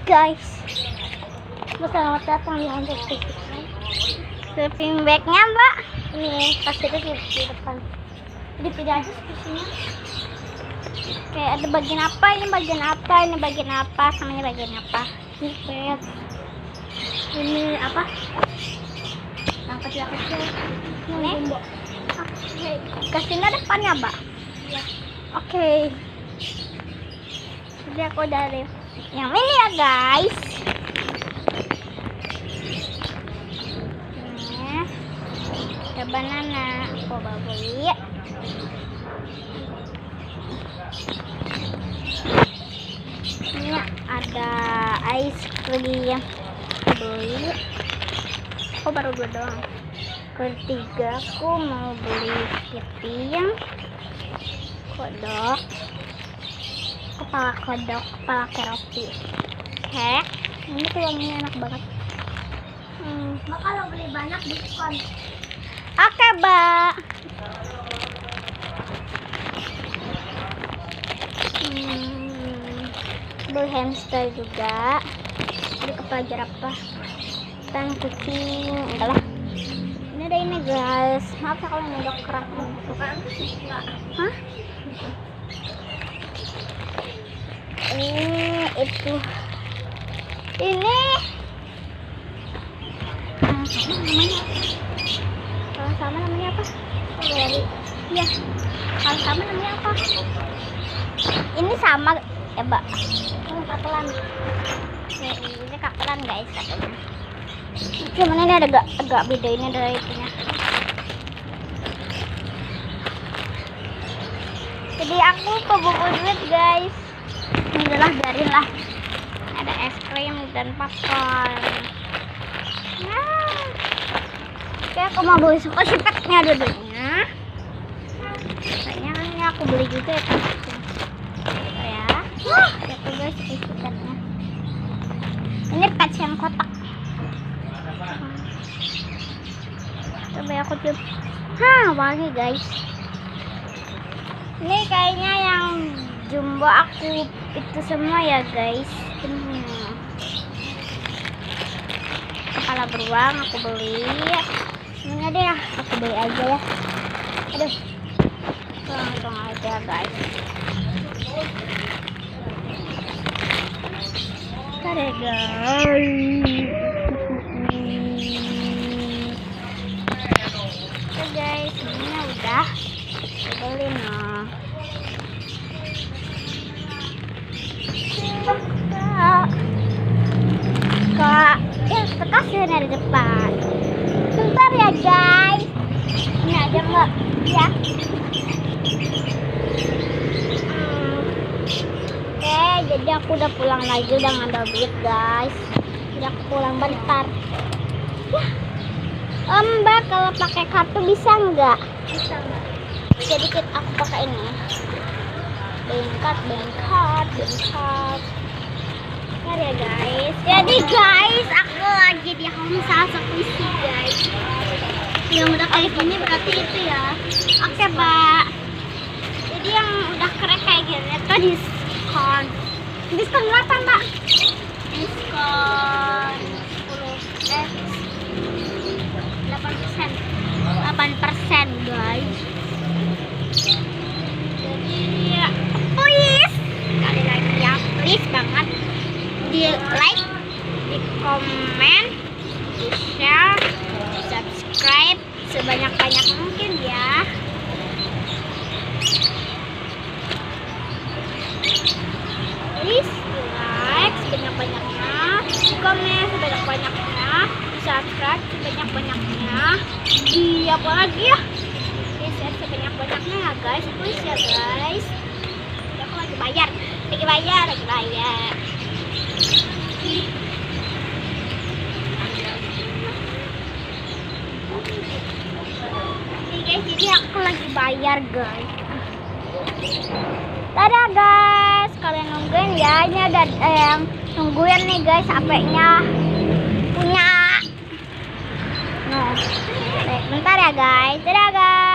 guys. Selamat datang di Hunter TV. Sleeping bagnya mbak. Ini pasti itu di depan. Jadi tidak aja spesinya. Oke, ada bagian apa? Ini bagian apa? Ini bagian apa? Samanya bagian apa? Ini bed. Ini apa? Yang kecil-kecil. Ini. Oke. Kasihnya depannya mbak. Iya. Oke. Jadi aku dari yang ini ya guys. Nah, ada banana. Aku bawa beli. Ini ada ice cream. Beli. Aku baru dua doang. Ketiga aku mau beli kepiting, kodok, kepala kodok, kepala roti. Oke, ini tuangnya enak banget. Mbak kalau beli banyak diskon. Oke, Mbak. Beli hamster juga. Beli kepala jerapah dan kucing. Enggak lah. Ini ada ini guys. Maaf ya kalau nyodok keras. Hah? Ini itu. Ini. Kalau sama namanya apa? Strawberry. Iya. Kalau sama namanya apa? Ini sama ya, Mbak. Ini kapelan. Ini kapelan guys katanya. Cuman ini ada agak beda ini dari itunya. Jadi aku keburu duit guys. Ini adalah biarin lah. Ada es krim dan popcorn. Nah, oke aku mau beli sepetnya dulunya. Kayaknya ini aku beli juga ya tempatnya. Ya, itu guys sepetnya. Ini patch yang kotak. Coba aku coba. Wangi guys. Ini kayaknya yang jumbo aku itu semua ya guys. Kepala beruang aku beli. Ini deh ya, aku beli aja ya. Aduh, langsung aja guys. Ada guys. Guys, ini udah beli nah. Kak, kasih dari depan. Bentar ya guys. Ini aja mbak, ya. Oke, jadi aku udah pulang lagi, udah nggak ada duit guys. Jadi aku pulang bentar. Ya. Mbak, kalau pakai kartu bisa nggak? Bisa mbak. Jadi aku pakai ini. Bank card. Ya guys. Jadi guys, aku lagi di home salah puisi guys. Yang udah kayak gini berarti itu ya. Oke mbak. Jadi yang udah keren kayak gini itu diskon. Diskon berapa mbak? Diskon 8% guys. Jadi please sekali lagi ya, please banget di like, di komen, di share, di subscribe sebanyak-banyak mungkin ya. Please di like sebanyak-banyaknya, di komen sebanyak-banyaknya, di subscribe sebanyak-banyaknya, di apa lagi ya, di share sebanyak-banyaknya ya guys, please ya guys. Aku lagi bayar. Jadi aku lagi bayar guys. Dadah guys, kalian nungguin ya. Ini ada yang nungguin nih guys, HP-nya punya. Bentar ya guys. Dadah guys.